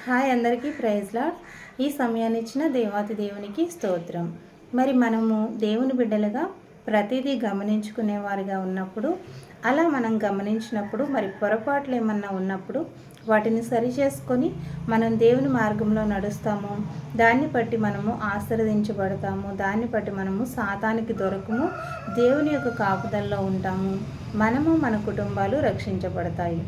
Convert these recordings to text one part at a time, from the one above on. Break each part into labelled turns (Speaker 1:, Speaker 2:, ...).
Speaker 1: Hi అందరికీ praise lord. ఈ సమయాన్ని ఇచ్చిన దేవాతి దేవునికి స్తోత్రం. మరి మనము దేవుని బిడ్డలుగా ప్రతిదీ గమనించుకునేవారిగా ఉన్నప్పుడు, అలా మనం గమనించినప్పుడు మరి పొరపాట్లు ఏమన్నా ఉన్నప్పుడు వాటిని సరిచేసుకొని మనం దేవుని మార్గంలో నడుస్తాము. దాన్ని బట్టి మనము ఆశీర్వదించబడతాము. దాన్ని బట్టి మనము సాతానికి దొరకము. దేవుని యొక్క కాపుదల్లో ఉంటాము. మనము మన కుటుంబాలు రక్షించబడతాయి.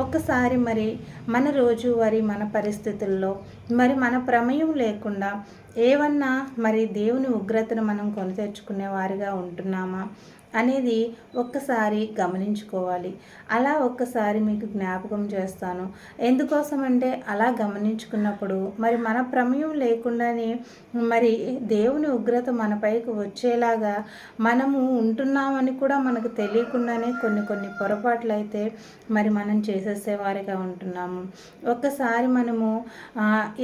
Speaker 1: ఒక్కసారి మరి మన రోజువారీ మన పరిస్థితుల్లో మరి మన ప్రమేయం లేకుండా ఏమన్నా మరి దేవుని ఉగ్రతను మనం కొని తెచ్చుకునే వారిగా ఉంటున్నామా అనేది ఒక్కసారి గమనించుకోవాలి. అలా ఒక్కసారి మీకు జ్ఞాపకం చేస్తాను. ఎందుకోసమంటే అలా గమనించుకున్నప్పుడు మరి మన ప్రమేయం లేకుండానే మరి దేవుని ఉగ్రత మనపైకి వచ్చేలాగా మనము ఉంటున్నామని కూడా మనకు తెలియకుండానే కొన్ని పొరపాట్లు అయితే మరి మనం చేసేసేవారిగా ఉంటున్నాము. ఒక్కసారి మనము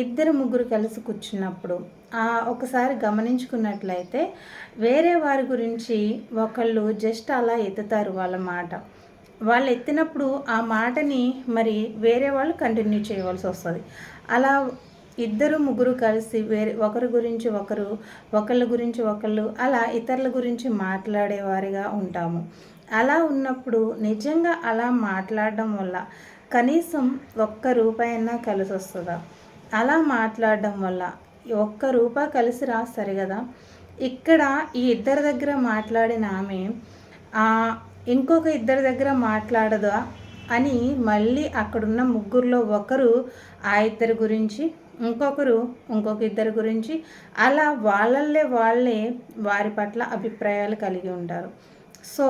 Speaker 1: ఇద్దరు ముగ్గురు కలిసి కూర్చున్నప్పుడు ఒకసారి గమనించుకున్నట్లయితే వేరే వారి గురించి ఒకళ్ళు జస్ట్ అలా ఎత్తుతారు వాళ్ళ మాట. వాళ్ళు ఎత్తినప్పుడు ఆ మాటని మరి వేరే వాళ్ళు కంటిన్యూ చేయవలసి వస్తుంది. అలా ఇద్దరు ముగ్గురు కలిసి ఒకరి గురించి ఒకళ్ళ గురించి ఒకళ్ళు అలా ఇతరుల గురించి మాట్లాడేవారిగా ఉంటాము. అలా ఉన్నప్పుడు నిజంగా అలా మాట్లాడడం వల్ల కనీసం ₹1 కలిసి వస్తుందా? అలా మాట్లాడడం వల్ల ₹1 కలిసి సరే కదా. ఇక్కడ ఈ ఇద్దరి దగ్గర మాట్లాడిన ఆమె ఇంకొక ఇద్దరి దగ్గర మాట్లాడదా అని మళ్ళీ అక్కడున్న ముగ్గురులో ఒకరు ఆ ఇద్దరి గురించి, ఇంకొక ఇద్దరి గురించి అలా వాళ్ళే వారి పట్ల అభిప్రాయాలు కలిగి ఉంటారు. సో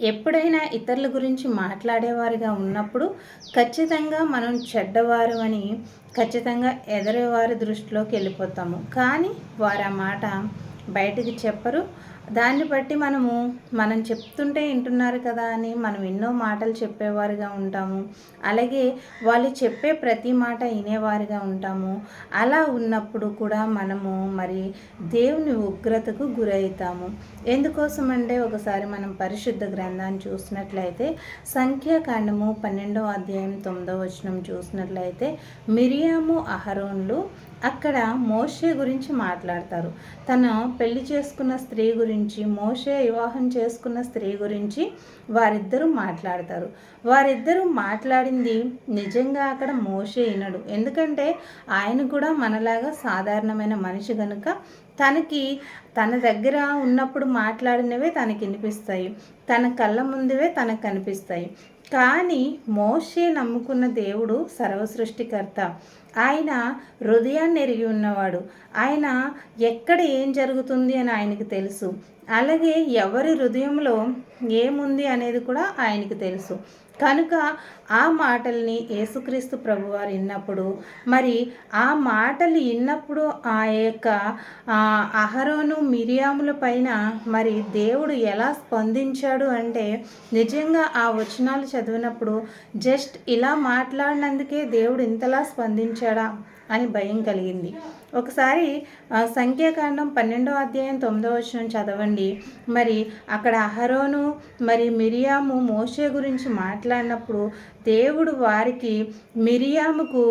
Speaker 1: ఎప్పుడైనా ఇతరుల గురించి మాట్లాడేవారిగా ఉన్నప్పుడు ఖచ్చితంగా మనం చెడ్డవారు అని ఖచ్చితంగా ఎదురేవారి దృష్టిలోకి వెళ్ళిపోతాము. కానీ వారు ఆ మాట బయటికి చెప్పరు. దాన్ని బట్టి మనం చెప్తుంటే వింటున్నారు కదా అని మనం ఎన్నో మాటలు చెప్పేవారిగా ఉంటాము. అలాగే వాళ్ళు చెప్పే ప్రతి మాట వినేవారిగా ఉంటాము. అలా ఉన్నప్పుడు కూడా మనము మరి దేవుని ఉగ్రతకు గురవుతాము. ఎందుకోసమంటే ఒకసారి మనం పరిశుద్ధ గ్రంథాన్ని చూసినట్లయితే సంఖ్యాకాండము 12:9 చూసినట్లయితే మిరియాము అహరోన్లు అక్కడ మోషే గురించి మాట్లాడతారు. తను పెళ్లి చేసుకున్న స్త్రీ గురించి, మోషే వివాహం చేసుకున్న స్త్రీ గురించి వారిద్దరూ మాట్లాడతారు. వారిద్దరూ మాట్లాడింది నిజంగా అక్కడ మోషే వినడు. ఎందుకంటే ఆయన కూడా మనలాగా సాధారణమైన మనిషి కనుక తన దగ్గర ఉన్నప్పుడు మాట్లాడినవే తనకి వినిపిస్తాయి, తన కళ్ళ ముందువే తనకు కనిపిస్తాయి. కానీ మోషే నమ్ముకున్న దేవుడు సర్వసృష్టికర్త. ఆయన హృదయాన్ని ఎరిగి ఉన్నవాడు. ఆయన ఎక్కడ ఏం జరుగుతుంది అని ఆయనకు తెలుసు. అలాగే ఎవరి హృదయంలో ఏముంది అనేది కూడా ఆయనకు తెలుసు. కనుక ఆ మాటల్ని యేసుక్రీస్తు ప్రభువారు విన్నప్పుడు మరి ఆ మాటలు విన్నప్పుడు ఆ యొక్క అహరోను మిరియాముల పైన మరి దేవుడు ఎలా స్పందించాడు అంటే నిజంగా ఆ వచనాలు చదివినప్పుడు జస్ట్ ఇలా మాట్లాడినందుకే దేవుడు ఇంతలా స్పందించాడా అని భయం కలిగింది. ఒకసారి సంఖ్యాకాండం 12:9 చదవండి. మరి అక్కడ అహరోను మరి మిరియాము మోషే గురించి మాట్లాడినప్పుడు దేవుడు వారికి మిరియాముకు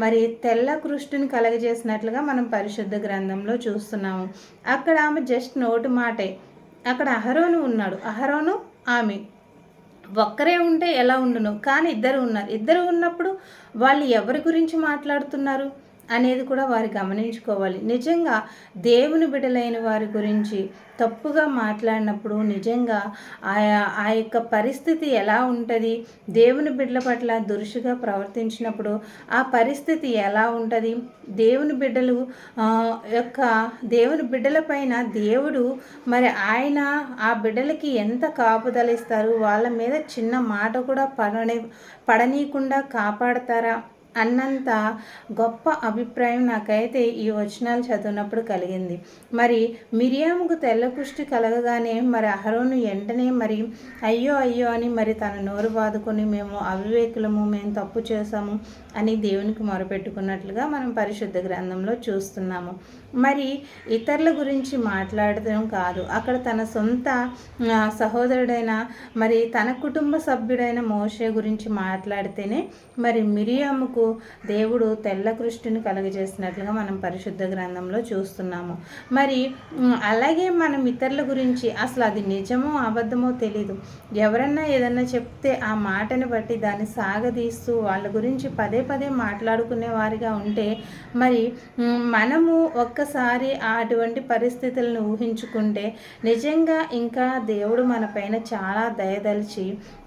Speaker 1: మరి తెల్ల కృష్ణుని కలగజేసినట్లుగా మనం పరిశుద్ధ గ్రంథంలో చూస్తున్నాము. అక్కడ ఆమె జస్ట్ నోటి మాటే. అక్కడ అహరోను ఉన్నాడు, అహరోను ఆమె ఒక్కరే ఉంటే ఎలా ఉండును, కానీ ఇద్దరు ఉన్నారు. ఇద్దరు ఉన్నప్పుడు వాళ్ళు ఎవరి గురించి మాట్లాడుతున్నారు అనేది కూడా వారు గమనించుకోవాలి. నిజంగా దేవుని బిడ్డలైన వారి గురించి తప్పుగా మాట్లాడినప్పుడు నిజంగా ఆ యొక్క పరిస్థితి ఎలా ఉంటుంది, దేవుని బిడ్డల పట్ల దురుసుగా ప్రవర్తించినప్పుడు ఆ పరిస్థితి ఎలా ఉంటుంది, దేవుని బిడ్డల పైన దేవుడు మరి ఆయన ఆ బిడ్డలకి ఎంత కాపుదల ఇస్తారు, వాళ్ళ మీద చిన్న మాట కూడా పడనీయకుండా కాపాడతారా అన్నంత గొప్ప అభిప్రాయం నాకైతే ఈ వచనాలు చదివినప్పుడు కలిగింది. మరి మిరియాముకు తెల్ల కుష్టి కలగగానే మరి అహరోను వెంటనే మరి అయ్యో అని మరి తన నోరు బాదుకొని మేము అవివేకులము, మేము తప్పు చేశాము అని దేవునికి మొరపెట్టుకున్నట్లుగా మనం పరిశుద్ధ గ్రంథంలో చూస్తున్నాము. మరి ఇతరుల గురించి మాట్లాడడం కాదు, అక్కడ తన సొంత సహోదరుడైన మరి తన కుటుంబ సభ్యుడైన మోషే గురించి మాట్లాడితేనే మరి మిరియాముకు దేవుడు తెల్ల కృష్టిని కలుగజేసినట్లుగా మనం పరిశుద్ధ గ్రంథంలో చూస్తున్నాము. మరి అలాగే మనం ఇతరుల గురించి అసలు అది నిజమో అబద్ధమో తెలీదు. ఎవరన్నా ఏదన్నా చెప్తే ఆ మాటని బట్టి దాన్ని సాగదీస్తూ వాళ్ళ గురించి పదే పదే మాట్లాడుకునే వారిగా ఉంటే మరి మనము ఒక్కసారి అటువంటి పరిస్థితులను ఊహించుకుంటే నిజంగా ఇంకా దేవుడు మన పైన చాలా దయదలిచి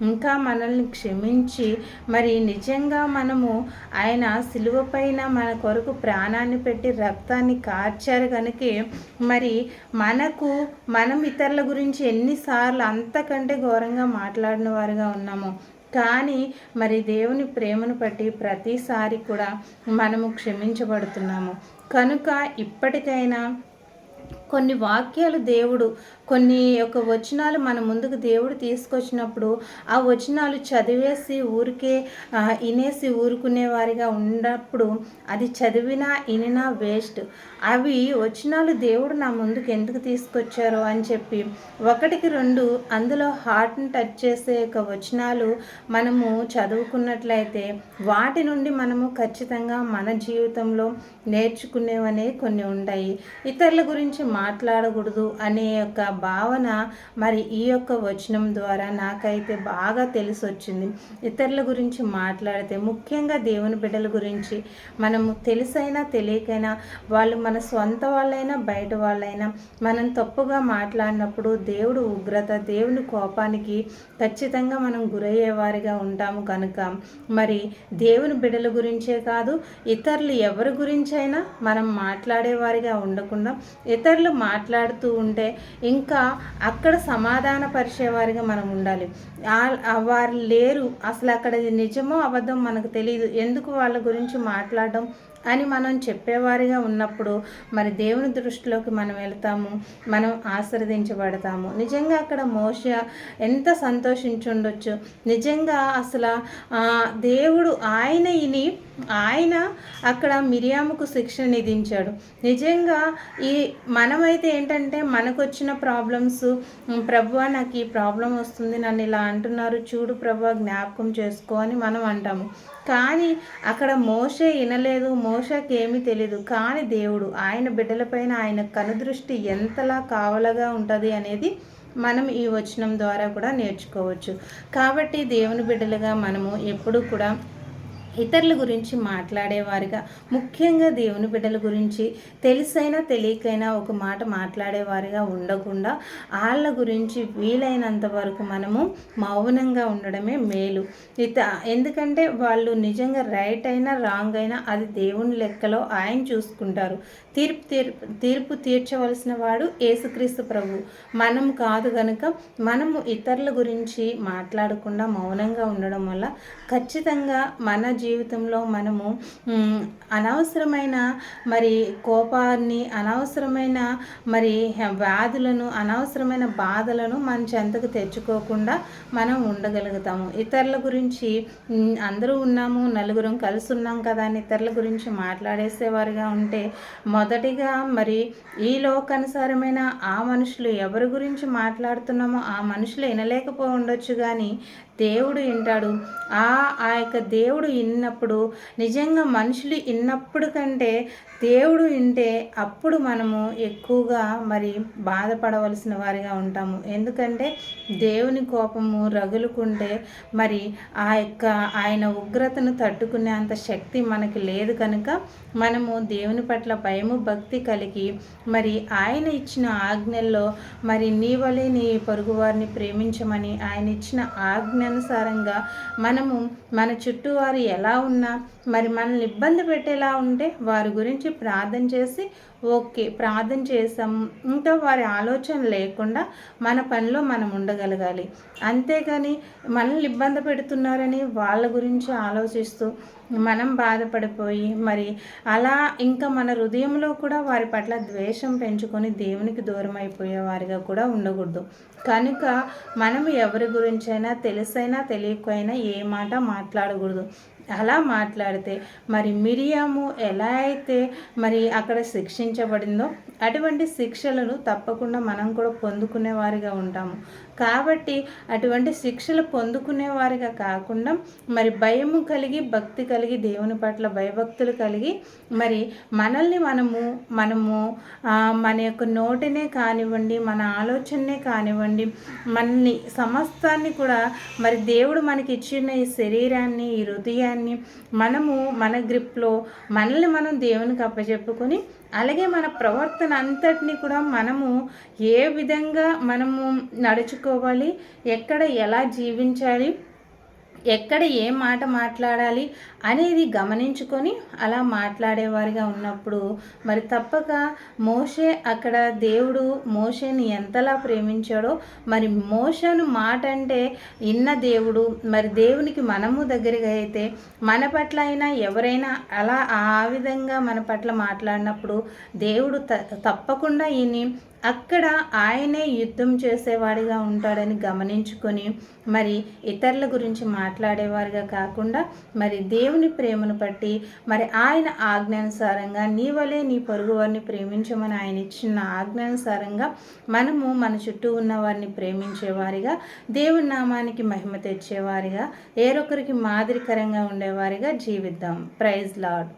Speaker 1: ఇంకా మనల్ని క్షమించి మరి నిజంగా మనము ఆయన సిలువ పైన మన కొరకు ప్రాణాన్ని పెట్టి రక్తాన్ని కార్చారు కనుకే మరి మనం ఇతరుల గురించి ఎన్నిసార్లు అంతకంటే ఘోరంగా మాట్లాడిన వారుగా ఉన్నాము. కానీ మరి దేవుని ప్రేమను బట్టి ప్రతిసారి కూడా మనము క్షమించబడుతున్నాము. కనుక ఇప్పటికైనా కొన్ని వాక్యాలు దేవుడు కొన్ని యొక్క వచనాలు మన ముందుకు దేవుడు తీసుకొచ్చినప్పుడు ఆ వచనాలు చదివేసి ఊరికే వినేసి ఊరుకునేవారిగా ఉన్నప్పుడు అది చదివినా వినినా వేస్ట్. అవి వచనాలు దేవుడు నా ముందుకు ఎందుకు తీసుకొచ్చారో అని చెప్పి ఒకటికి రెండు అందులో హార్ట్ని టచ్ చేసే యొక్క వచనాలు మనము చదువుకున్నట్లయితే వాటి నుండి మనము ఖచ్చితంగా మన జీవితంలో నేర్చుకునేవనే కొన్ని ఉంటాయి. ఇతరుల గురించి మాట్లాడకూడదు అనే యొక్క భావన మరి ఈ యొక్క వచనం ద్వారా నాకైతే బాగా తెలిసి వచ్చింది. ఇతరుల గురించి మాట్లాడితే ముఖ్యంగా దేవుని బిడ్డల గురించి మనము తెలిసైనా తెలియకైనా వాళ్ళు మన సొంత వాళ్ళైనా బయట వాళ్ళైనా మనం తప్పుగా మాట్లాడినప్పుడు దేవుడు ఉగ్రత దేవుని కోపానికి ఖచ్చితంగా మనం గురయ్యేవారిగా ఉంటాము. కనుక మరి దేవుని బిడ్డల గురించే కాదు ఇతరులు ఎవరి గురించైనా మనం మాట్లాడేవారిగా ఉండకుండా ఇతరులు మాట్లాడుతూ ఉంటే ఇంకా అక్కడ సమాధాన పరిచేవారిగా మనం ఉండాలి. వారు లేరు, అసలు అక్కడ నిజమో అబద్ధం మనకు తెలియదు, ఎందుకు వాళ్ళ గురించి మాట్లాడడం అని మనం చెప్పేవారిగా ఉన్నప్పుడు మరి దేవుని దృష్టిలోకి మనం వెళ్తాము, మనం ఆశీర్వదించబడతాము. నిజంగా అక్కడ మోషే ఎంత సంతోషించుండొచ్చు. నిజంగా అసలు దేవుడు ఆయన అక్కడ మిరియాముకు శిక్షణ విధించాడు. నిజంగా మనమైతే ఏంటంటే మనకు వచ్చిన ప్రాబ్లమ్స్, ప్రభువా నాకు ఈ ప్రాబ్లం వస్తుంది, నన్ను ఇలా అంటున్నారు, చూడు ప్రభువా జ్ఞాపకం చేసుకో అని మనం అంటాము. కానీ అక్కడ మోషే వినలేదు, మోషేకి ఏమీ తెలియదు. కానీ దేవుడు ఆయన బిడ్డలపైన ఆయన కనుదృష్టి ఎంతలా కావలగా ఉంటుంది అనేది మనం ఈ వచనం ద్వారా కూడా నేర్చుకోవచ్చు. కాబట్టి దేవుని బిడ్డలుగా మనము ఎప్పుడూ కూడా ఇతరుల గురించి మాట్లాడేవారిగా, ముఖ్యంగా దేవుని బిడ్డల గురించి తెలిసైనా తెలియకైనా ఒక మాట మాట్లాడేవారిగా ఉండకుండా వాళ్ళ గురించి వీలైనంత వరకు మనము మౌనంగా ఉండడమే మేలు. ఎందుకంటే వాళ్ళు నిజంగా రైట్ అయినా రాంగ్ అయినా అది దేవుని లెక్కలో ఆయన చూసుకుంటారు. తీర్పు తీర్చవలసిన వాడు యేసుక్రీస్తు ప్రభు, మనం కాదు. కనుక మనము ఇతరుల గురించి మాట్లాడకుండా మౌనంగా ఉండడం వల్ల ఖచ్చితంగా మన జీవితంలో మనము అనవసరమైన మరి కోపాన్ని, అనవసరమైన మరి వ్యాధులను, అనవసరమైన బాధలను మన చెంతకు తెచ్చుకోకుండా మనం ఉండగలుగుతాము. ఇతరుల గురించి అందరూ ఉన్నాము, నలుగురం కలిసి ఉన్నాం కదా అని ఇతరుల గురించి మాట్లాడేసేవారుగా ఉంటే మొదటిగా మరి ఈ లోకానుసారమైన ఆ మనుషులు ఎవరి గురించి మాట్లాడుతున్నామో ఆ మనుషులు వినలేకపోయి ఉండొచ్చు, కానీ దేవుడు వింటాడు. ఆ యొక్క దేవుడు విన్నప్పుడు నిజంగా మనుషులు విన్నప్పుడు కంటే దేవుడు వింటే అప్పుడు మనము ఎక్కువగా మరి బాధపడవలసిన వారిగా ఉంటాము. ఎందుకంటే దేవుని కోపము రగులుకుంటే మరి ఆయన ఉగ్రతను తట్టుకునే అంత శక్తి మనకి లేదు. కనుక మనము దేవుని పట్ల భయము భక్తి కలిగి మరి ఆయన ఇచ్చిన ఆజ్ఞల్లో మరి నీ వలె నీ పొరుగు వారిని ప్రేమించమని ఆయన ఇచ్చిన ఆజ్ఞానుసారంగా మనము మన చుట్టూ వారు ఎలా ఉన్నా మరి మనల్ని ఇబ్బంది పెట్టేలా ఉంటే వారి గురించి ప్రార్థన చేసి ప్రార్థన చేసాము ఇంకా వారి ఆలోచన లేకుండా మన పనిలో మనం ఉండగలగాలి. అంతేగాని మనల్ని ఇబ్బంది పెడుతున్నారని వాళ్ళ గురించి ఆలోచిస్తూ మనం బాధపడిపోయి మరి అలా ఇంకా మన హృదయంలో కూడా వారి పట్ల ద్వేషం పెంచుకొని దేవునికి దూరం అయిపోయేవారిగా కూడా ఉండకూడదు. కనుక మనం ఎవరి గురించైనా తెలిసైనా తెలియకపోయినా ఏ మాట మాట్లాడకూడదు. అలా మాట్లాడితే మరి మిరియాము ఎలా అయితే మరి అక్కడ శిక్షించబడిందో అటువంటి శిక్షలను తప్పకుండా మనం కూడా పొందుకునే వారిగా ఉంటాము. కాబట్టి అటువంటి శిక్షలు పొందుకునేవారిగా కాకుండా మరి భయము కలిగి, భక్తి కలిగి, దేవుని పట్ల భయభక్తులు కలిగి మరి మనల్ని మనము మన యొక్క నోటినే కానివ్వండి, మన ఆలోచననే కానివ్వండి, మనల్ని సమస్తాన్ని కూడా మరి దేవుడు మనకి ఇచ్చిన ఈ శరీరాన్ని, ఈ హృదయాన్ని మనము మన గ్రిప్లో మనల్ని మనం దేవునికి అప్పచెప్పుకొని, అలాగే మన ప్రవర్తన అంతటినీ కూడా మనము ఏ విధంగా మనము నడుచుకోవాలి, ఎక్కడ ఎలా జీవించాలి, ఎక్కడ ఏ మాట మాట్లాడాలి అనేది గమనించుకొని అలా మాట్లాడేవారిగా ఉన్నప్పుడు మరి తప్పక మోషే అక్కడ దేవుడు మోషేని ఎంతలా ప్రేమించాడో, మరి మోషేను మాట అంటే ఇన్న దేవుడు, మరి దేవునికి మనము దగ్గరగా అయితే మన పట్ల అయినా ఎవరైనా అలా ఆ విధంగా మన పట్ల మాట్లాడినప్పుడు దేవుడు తప్పకుండా ఈయన్ని అక్కడ ఆయనే యుద్ధం చేసేవాడిగా ఉంటాడని గమనించుకొని మరి ఇతరుల గురించి మాట్లాడేవారుగా కాకుండా మరి దేవుని ప్రేమను బట్టి మరి ఆయన ఆజ్ఞానుసారంగా నీ వలే నీ పొరుగు వారిని ప్రేమించమని ఆయన ఇచ్చిన ఆజ్ఞానుసారంగా మనము మన చుట్టూ ఉన్న వారిని ప్రేమించేవారిగా, దేవుని నామానికి మహిమ తెచ్చేవారిగా, ఏరొకరికి మాదిరికరంగా ఉండేవారిగా జీవిద్దాం. Praise lord.